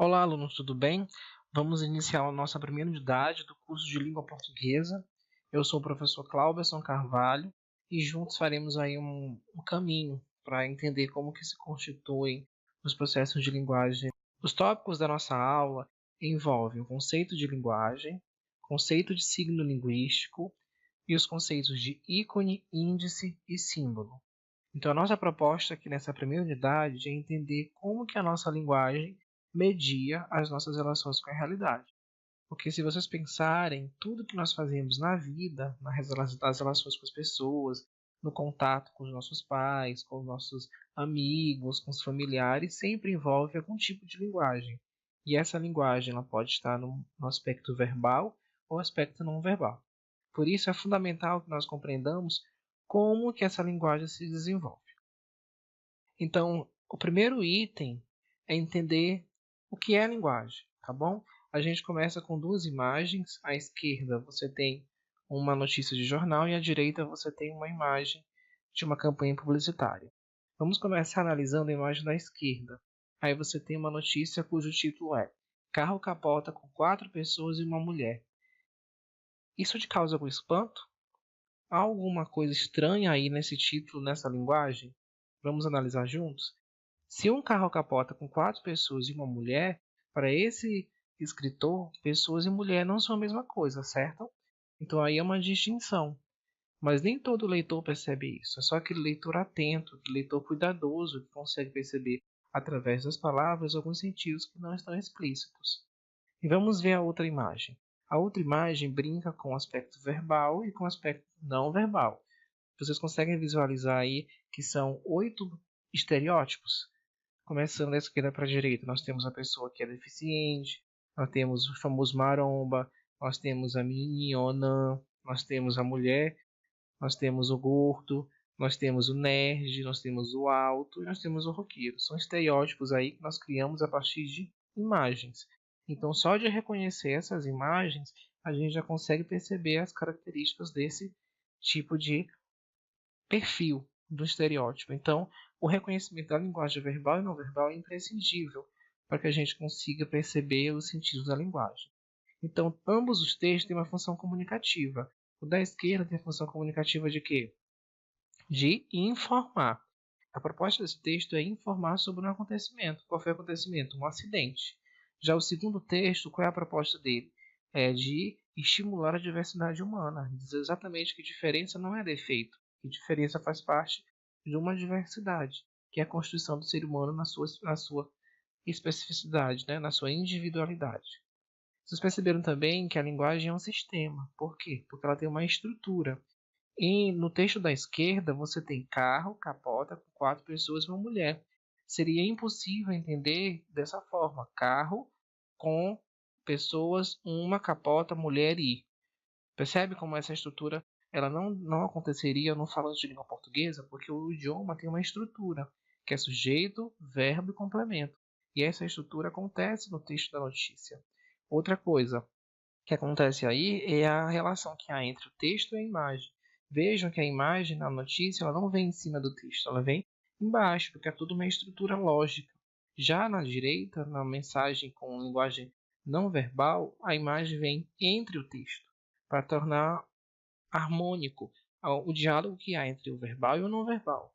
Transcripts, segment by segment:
Olá, alunos, tudo bem? Vamos iniciar a nossa primeira unidade do curso de Língua Portuguesa. Eu sou o professor Cláuberson Carvalho e juntos faremos aí um caminho para entender como que se constituem os processos de linguagem. Os tópicos da nossa aula envolvem o conceito de linguagem, conceito de signo linguístico e os conceitos de ícone, índice e símbolo. Então, a nossa proposta aqui nessa primeira unidade é entender como que a nossa linguagem media as nossas relações com a realidade. Porque se vocês pensarem, tudo que nós fazemos na vida, nas relações com as pessoas, no contato com os nossos pais, com os nossos amigos, com os familiares, sempre envolve algum tipo de linguagem. E essa linguagem ela pode estar no aspecto verbal ou aspecto não verbal. Por isso é fundamental que nós compreendamos como que essa linguagem se desenvolve. Então, o primeiro item é entender o que é a linguagem, tá bom? A gente começa com duas imagens. À esquerda você tem uma notícia de jornal e à direita você tem uma imagem de uma campanha publicitária. Vamos começar analisando a imagem da esquerda. Aí você tem uma notícia cujo título é Carro capota com 4 pessoas e uma mulher. Isso te causa algum espanto? Há alguma coisa estranha aí nesse título, nessa linguagem? Vamos analisar juntos? Se um carro capota com 4 pessoas e uma mulher, para esse escritor, pessoas e mulher não são a mesma coisa, certo? Então aí é uma distinção. Mas nem todo leitor percebe isso. É só aquele leitor atento, aquele leitor cuidadoso que consegue perceber através das palavras alguns sentidos que não estão explícitos. E vamos ver a outra imagem. A outra imagem brinca com o aspecto verbal e com o aspecto não verbal. Vocês conseguem visualizar aí que são 8 estereótipos? Começando da esquerda para a direita, nós temos a pessoa que é deficiente, nós temos o famoso maromba, nós temos a meninona, nós temos a mulher, nós temos o gordo, nós temos o nerd, nós temos o alto e nós temos o roqueiro. São estereótipos aí que nós criamos a partir de imagens. Então, só de reconhecer essas imagens, a gente já consegue perceber as características desse tipo de perfil do estereótipo. Então, o reconhecimento da linguagem verbal e não verbal é imprescindível para que a gente consiga perceber os sentidos da linguagem. Então, ambos os textos têm uma função comunicativa. O da esquerda tem a função comunicativa de quê? De informar. A proposta desse texto é informar sobre um acontecimento. Qual foi o acontecimento? Um acidente. Já o segundo texto, qual é a proposta dele? É de estimular a diversidade humana. Dizer exatamente que diferença não é defeito, que diferença faz parte de uma diversidade, que é a constituição do ser humano na sua especificidade, né? Na sua individualidade. Vocês perceberam também que a linguagem é um sistema. Por quê? Porque ela tem uma estrutura. E no texto da esquerda você tem carro, capota com 4 pessoas e uma mulher. Seria impossível entender dessa forma. Carro com pessoas, uma capota, mulher e. Percebe como essa estrutura ela não aconteceria no falante de língua portuguesa? Porque o idioma tem uma estrutura, que é sujeito, verbo e complemento. E essa estrutura acontece no texto da notícia. Outra coisa que acontece aí é a relação que há entre o texto e a imagem. Vejam que a imagem na notícia ela não vem em cima do texto, ela vem embaixo, porque é tudo uma estrutura lógica. Já na direita, na mensagem com linguagem não verbal, a imagem vem entre o texto, para tornar harmônico o diálogo que há entre o verbal e o não verbal.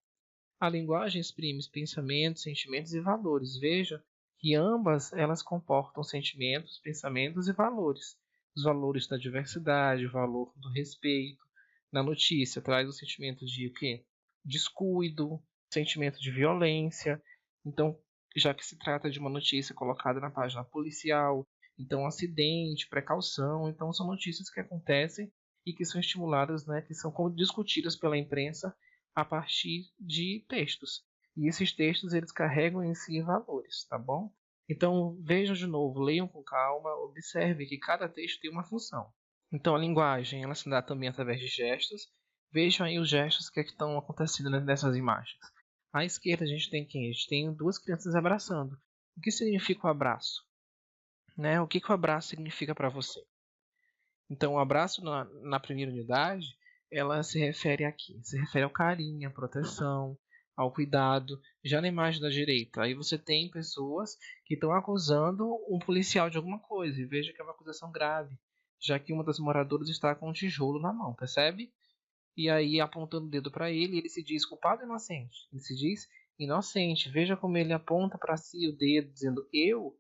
A linguagem exprime pensamentos, sentimentos e valores. Veja que ambas elas comportam sentimentos, pensamentos e valores. Os valores da diversidade, o valor do respeito. Na notícia traz o sentimento de o quê? Descuido, sentimento de violência. Então, já que se trata de uma notícia colocada na página policial, então acidente, precaução, então são notícias que acontecem e que são estimuladas, né, que são discutidas pela imprensa a partir de textos. E esses textos eles carregam em si valores, tá bom? Então vejam de novo, leiam com calma, observe que cada texto tem uma função. Então a linguagem ela se dá também através de gestos. Vejam aí os gestos que estão acontecendo nessas imagens. À esquerda a gente tem quem? A gente tem duas crianças abraçando. O que significa o abraço? Né? O que o abraço significa para você? Então o abraço na primeira unidade ela se refere aqui, se refere ao carinho, à proteção, ao cuidado. Já na imagem da direita, aí você tem pessoas que estão acusando um policial de alguma coisa, e veja que é uma acusação grave, já que uma das moradoras está com um tijolo na mão, percebe? E aí apontando o dedo para ele, ele se diz culpado ou inocente? Ele se diz inocente. Veja como ele aponta para si o dedo, dizendo eu.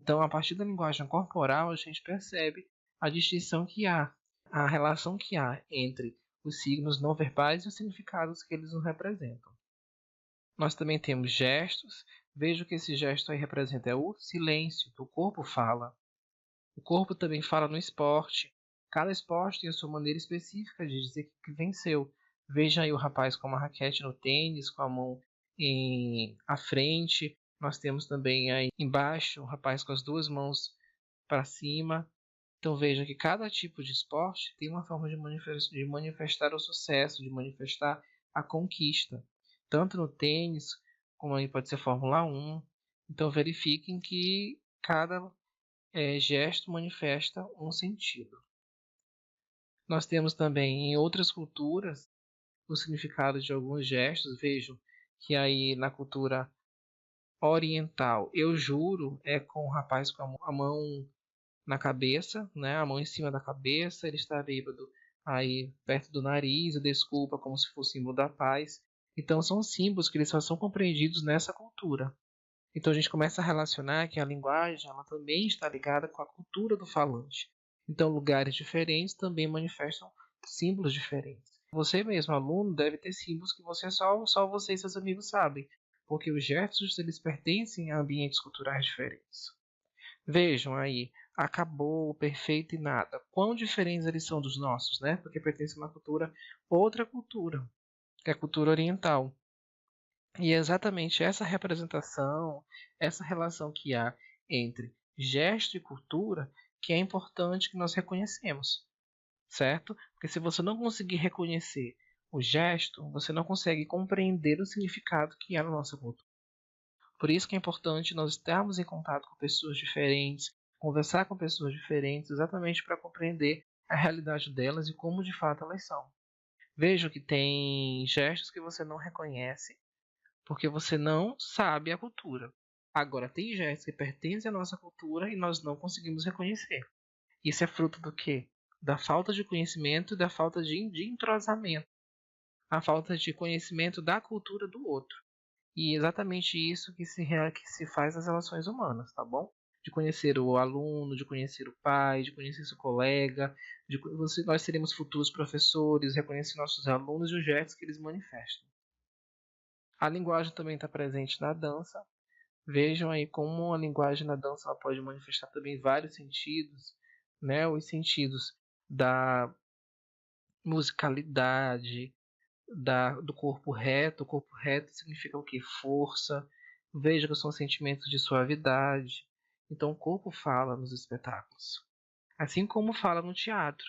Então, a partir da linguagem corporal, a gente percebe a distinção que há, a relação que há entre os signos não verbais e os significados que eles nos representam. Nós também temos gestos. Veja que esse gesto aí representa o silêncio, que o corpo fala. O corpo também fala no esporte. Cada esporte tem a sua maneira específica de dizer que venceu. Veja aí o rapaz com uma raquete no tênis, com a mão à frente. Nós temos também aí embaixo o rapaz com as duas mãos para cima. Então veja que cada tipo de esporte tem uma forma de manifestar o sucesso, de manifestar a conquista. Tanto no tênis, como aí pode ser Fórmula 1. Então verifiquem que cada gesto manifesta um sentido. Nós temos também em outras culturas o significado de alguns gestos. Vejam que aí na cultura oriental, eu juro, é com o rapaz com a mão na cabeça, né? A mão em cima da cabeça, ele está bêbado aí perto do nariz, a desculpa como se fosse símbolo da paz. Então são símbolos que eles só são compreendidos nessa cultura. Então a gente começa a relacionar que a linguagem ela também está ligada com a cultura do falante. Então lugares diferentes também manifestam símbolos diferentes. Você mesmo, aluno, deve ter símbolos que só você e seus amigos sabem, porque os gestos eles pertencem a ambientes culturais diferentes. Vejam aí, acabou, perfeito e nada. Quão diferentes eles são dos nossos, né? Porque pertencem a uma cultura, outra cultura, que é a cultura oriental. E é exatamente essa representação, essa relação que há entre gesto e cultura que é importante que nós reconhecemos, certo? Porque se você não conseguir reconhecer o gesto, você não consegue compreender o significado que há na nossa cultura. Por isso que é importante nós estarmos em contato com pessoas diferentes, conversar com pessoas diferentes, exatamente para compreender a realidade delas e como de fato elas são. Vejo que tem gestos que você não reconhece porque você não sabe a cultura. Agora, tem gestos que pertencem à nossa cultura e nós não conseguimos reconhecer. Isso é fruto do quê? Da falta de conhecimento e da falta de entrosamento. A falta de conhecimento da cultura do outro. E é exatamente isso que se faz nas relações humanas, tá bom? De conhecer o aluno, de conhecer o pai, de conhecer seu colega, nós seremos futuros professores, reconhecer nossos alunos e os gestos que eles manifestam. A linguagem também está presente na dança. Vejam aí como a linguagem na dança ela pode manifestar também vários sentidos, né? Os sentidos da musicalidade, do corpo reto. O corpo reto significa o que? Força. Veja que são sentimentos de suavidade. Então o corpo fala nos espetáculos. Assim como fala no teatro.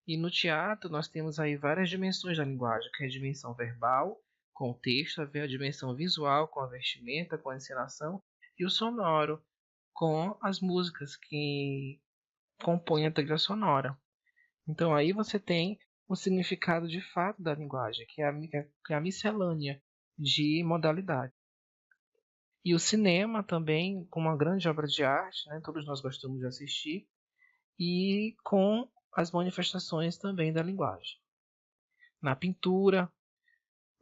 E no teatro nós temos aí várias dimensões da linguagem, que é a dimensão verbal, com o texto, a dimensão visual, com a vestimenta, com a encenação, e o sonoro, com as músicas que compõem a trilha sonora. Então aí você tem o significado de fato da linguagem, que é a miscelânea de modalidade. E o cinema também, como uma grande obra de arte, né, todos nós gostamos de assistir, e com as manifestações também da linguagem. Na pintura,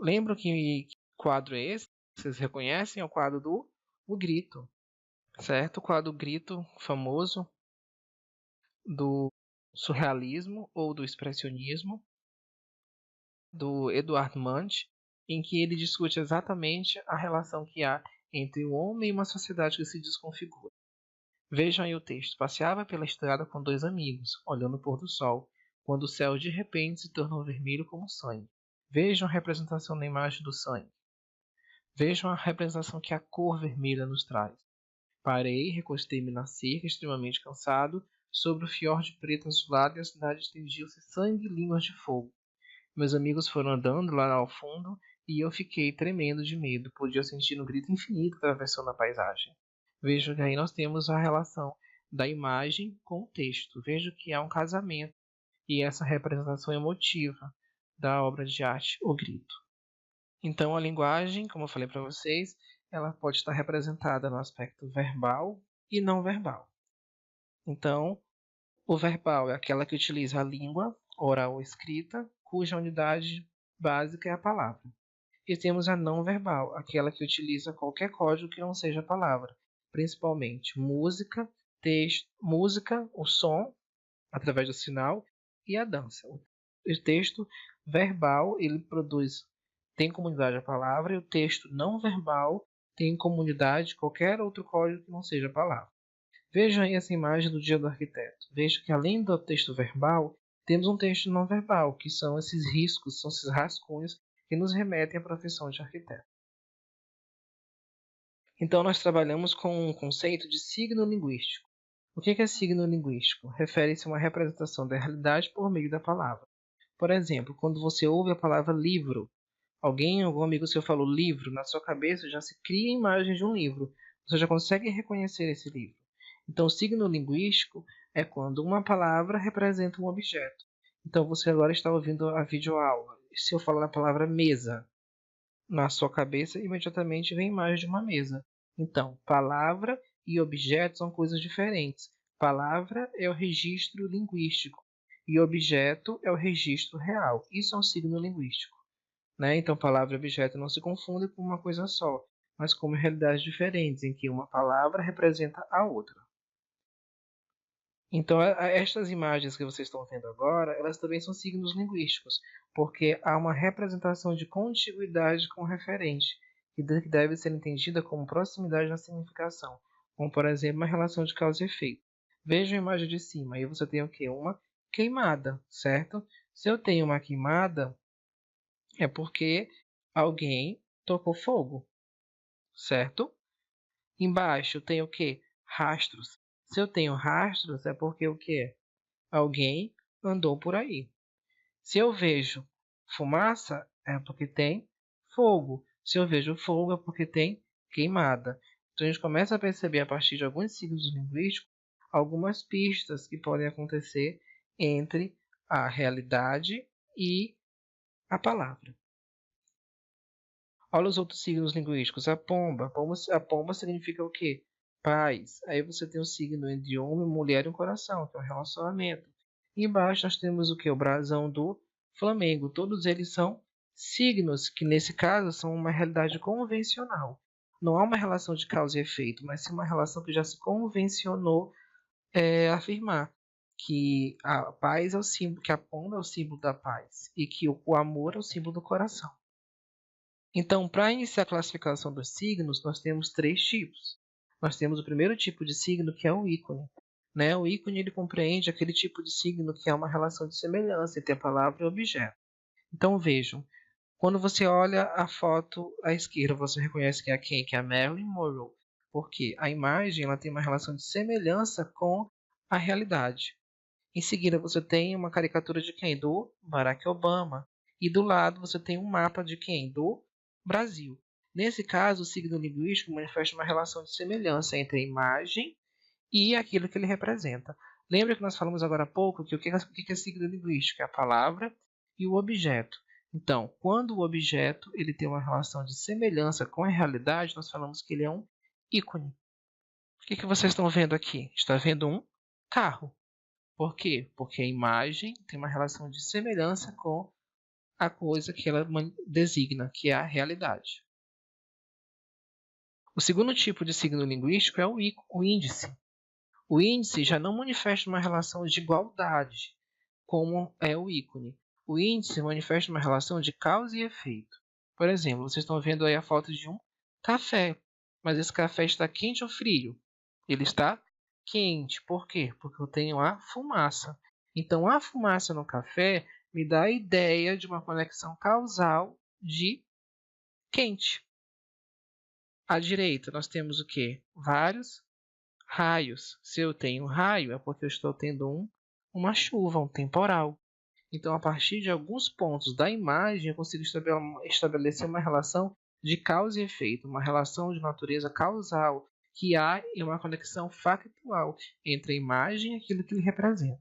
lembram que quadro é esse? Vocês reconhecem? É o quadro do O Grito, certo? O quadro Grito, famoso, do surrealismo ou do expressionismo, do Eduard Munch, em que ele discute exatamente a relação que há entre o homem e uma sociedade que se desconfigura. Vejam aí o texto. Passeava pela estrada com dois amigos, olhando o pôr do sol, quando o céu de repente se tornou vermelho como sangue. Vejam a representação na imagem do sangue. Vejam a representação que a cor vermelha nos traz. Parei, recostei-me na cerca, extremamente cansado, sobre o fiord preto azulado e a cidade estendiu-se sangue e línguas de fogo. Meus amigos foram andando lá ao fundo e eu fiquei tremendo de medo. Podia sentir um grito infinito atravessando a paisagem. Vejo que aí nós temos a relação da imagem com o texto. Vejo que há um casamento e essa representação emotiva da obra de arte O Grito. Então, a linguagem, como eu falei para vocês, ela pode estar representada no aspecto verbal e não verbal. Então, o verbal é aquela que utiliza a língua, oral ou escrita, cuja unidade básica é a palavra. E temos a não verbal, aquela que utiliza qualquer código que não seja a palavra, principalmente música, texto, música, o som, através do sinal, e a dança. O texto verbal, ele tem comunidade a palavra, e o texto não verbal tem comunidade qualquer outro código que não seja a palavra. Vejam aí essa imagem do Dia do Arquiteto. Veja que além do texto verbal, temos um texto não verbal, que são esses riscos, são esses rascunhos que nos remetem à profissão de arquiteto. Então, nós trabalhamos com um conceito de signo linguístico. O que é signo linguístico? Refere-se a uma representação da realidade por meio da palavra. Por exemplo, quando você ouve a palavra livro, algum amigo seu falou livro, na sua cabeça já se cria a imagem de um livro. Você já consegue reconhecer esse livro. Então, o signo linguístico é quando uma palavra representa um objeto. Então, você agora está ouvindo a videoaula. Se eu falar a palavra mesa, na sua cabeça imediatamente vem a imagem de uma mesa. Então, palavra e objeto são coisas diferentes. Palavra é o registro linguístico e objeto é o registro real. Isso é um signo linguístico. Né? Então, palavra e objeto não se confundem com uma coisa só, mas como realidades diferentes, em que uma palavra representa a outra. Então, estas imagens que vocês estão vendo agora, elas também são signos linguísticos, porque há uma representação de contiguidade com o referente, que deve ser entendida como proximidade na significação, como, por exemplo, uma relação de causa e efeito. Vejam a imagem de cima, aí você tem o quê? Uma queimada, certo? Se eu tenho uma queimada, é porque alguém tocou fogo, certo? Embaixo tem o quê? Rastros. Se eu tenho rastros, é porque o quê? Alguém andou por aí. Se eu vejo fumaça, é porque tem fogo. Se eu vejo fogo, é porque tem queimada. Então a gente começa a perceber, a partir de alguns signos linguísticos, algumas pistas que podem acontecer entre a realidade e a palavra. Olha os outros signos linguísticos. A pomba significa o quê? Paz. Aí você tem o signo de homem, mulher e um coração, que é um relacionamento. E embaixo nós temos o que? O brasão do Flamengo. Todos eles são signos que, nesse caso, são uma realidade convencional. Não há uma relação de causa e efeito, mas sim uma relação que já se convencionou afirmar que a paz é o símbolo, que a pomba é o símbolo da paz e que o amor é o símbolo do coração. Então, para iniciar a classificação dos signos, nós temos três tipos. Nós temos o primeiro tipo de signo, que é o ícone. Né? O ícone ele compreende aquele tipo de signo que é uma relação de semelhança entre a palavra e o objeto. Então, vejam, quando você olha a foto à esquerda, você reconhece que é quem? Que é a Marilyn Monroe. Porque a imagem ela tem uma relação de semelhança com a realidade. Em seguida, você tem uma caricatura de quem? Do Barack Obama. E do lado, você tem um mapa de quem? Do Brasil. Nesse caso, o signo linguístico manifesta uma relação de semelhança entre a imagem e aquilo que ele representa. Lembra que nós falamos agora há pouco que o que é signo linguístico? É a palavra e o objeto. Então, quando o objeto ele tem uma relação de semelhança com a realidade, nós falamos que ele é um ícone. O que vocês estão vendo aqui? Está vendo um carro. Por quê? Porque a imagem tem uma relação de semelhança com a coisa que ela designa, que é a realidade. O segundo tipo de signo linguístico é o índice. O índice já não manifesta uma relação de igualdade, como é o ícone. O índice manifesta uma relação de causa e efeito. Por exemplo, vocês estão vendo aí a foto de um café, mas esse café está quente ou frio? Ele está quente. Por quê? Porque eu tenho a fumaça. Então, a fumaça no café me dá a ideia de uma conexão causal de quente. À direita, nós temos o quê? Vários raios. Se eu tenho raio, é porque eu estou tendo uma chuva, um temporal. Então, a partir de alguns pontos da imagem, eu consigo estabelecer uma relação de causa e efeito, uma relação de natureza causal, que há uma conexão factual entre a imagem e aquilo que ele representa.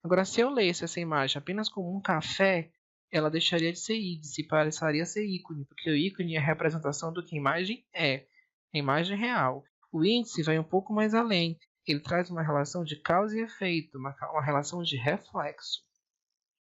Agora, se eu lesse essa imagem apenas como um café, ela deixaria de ser índice e passaria a ser ícone, porque o ícone é a representação do que a imagem é, a imagem real. O índice vai um pouco mais além, ele traz uma relação de causa e efeito, uma relação de reflexo.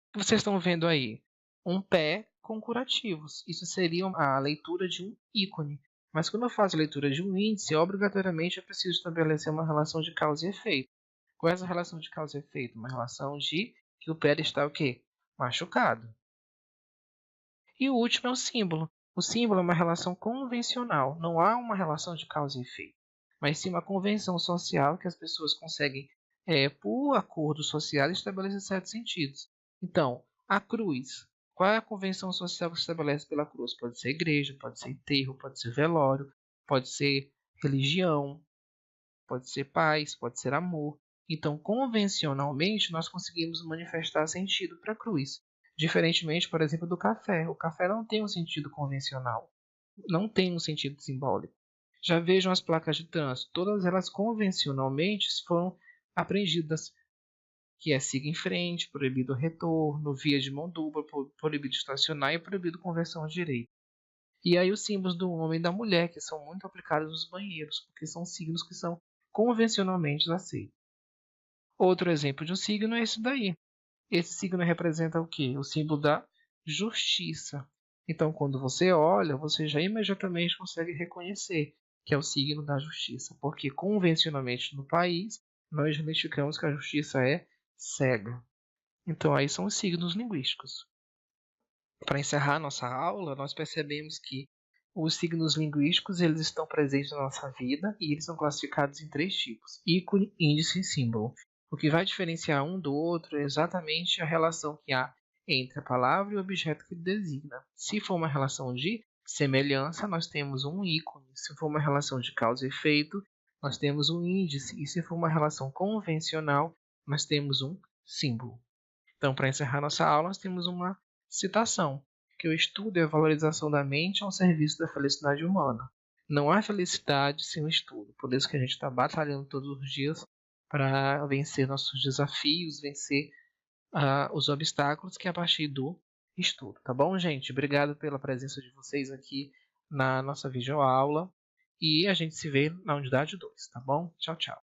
O que vocês estão vendo aí? Um pé com curativos. Isso seria a leitura de um ícone. Mas quando eu faço a leitura de um índice, obrigatoriamente eu preciso estabelecer uma relação de causa e efeito. Qual é essa relação de causa e efeito? Uma relação de que o pé está o quê? Machucado. E o último é o símbolo. O símbolo é uma relação convencional. Não há uma relação de causa e efeito, mas sim uma convenção social que as pessoas conseguem, por acordo social, estabelecer certos sentidos. Então, a cruz. Qual é a convenção social que se estabelece pela cruz? Pode ser igreja, pode ser enterro, pode ser velório, pode ser religião, pode ser paz, pode ser amor. Então, convencionalmente, nós conseguimos manifestar sentido para a cruz. Diferentemente, por exemplo, do café. O café não tem um sentido convencional, não tem um sentido simbólico. Já vejam as placas de trânsito, todas elas convencionalmente foram apreendidas, que é siga em frente, proibido retorno, via de mão dupla, proibido estacionar e proibido conversão à direita. E aí os símbolos do homem e da mulher, que são muito aplicados nos banheiros, porque são signos que são convencionalmente aceitos. Outro exemplo de um signo é esse daí. Esse signo representa o quê? O símbolo da justiça. Então, quando você olha, você já imediatamente consegue reconhecer que é o signo da justiça, porque convencionalmente no país nós identificamos que a justiça é cega. Então, aí são os signos linguísticos. Para encerrar nossa aula, nós percebemos que os signos linguísticos eles estão presentes na nossa vida e eles são classificados em 3 tipos: ícone, índice e símbolo. O que vai diferenciar um do outro é exatamente a relação que há entre a palavra e o objeto que designa. Se for uma relação de semelhança, nós temos um ícone. Se for uma relação de causa e efeito, nós temos um índice. E se for uma relação convencional, nós temos um símbolo. Então, para encerrar nossa aula, nós temos uma citação, que o estudo é a valorização da mente ao serviço da felicidade humana. Não há felicidade sem o estudo, por isso que a gente está batalhando todos os dias para vencer nossos desafios, vencer os obstáculos que é a partir do estudo, tá bom, gente? Obrigado pela presença de vocês aqui na nossa videoaula e a gente se vê na unidade 2, tá bom? Tchau, tchau.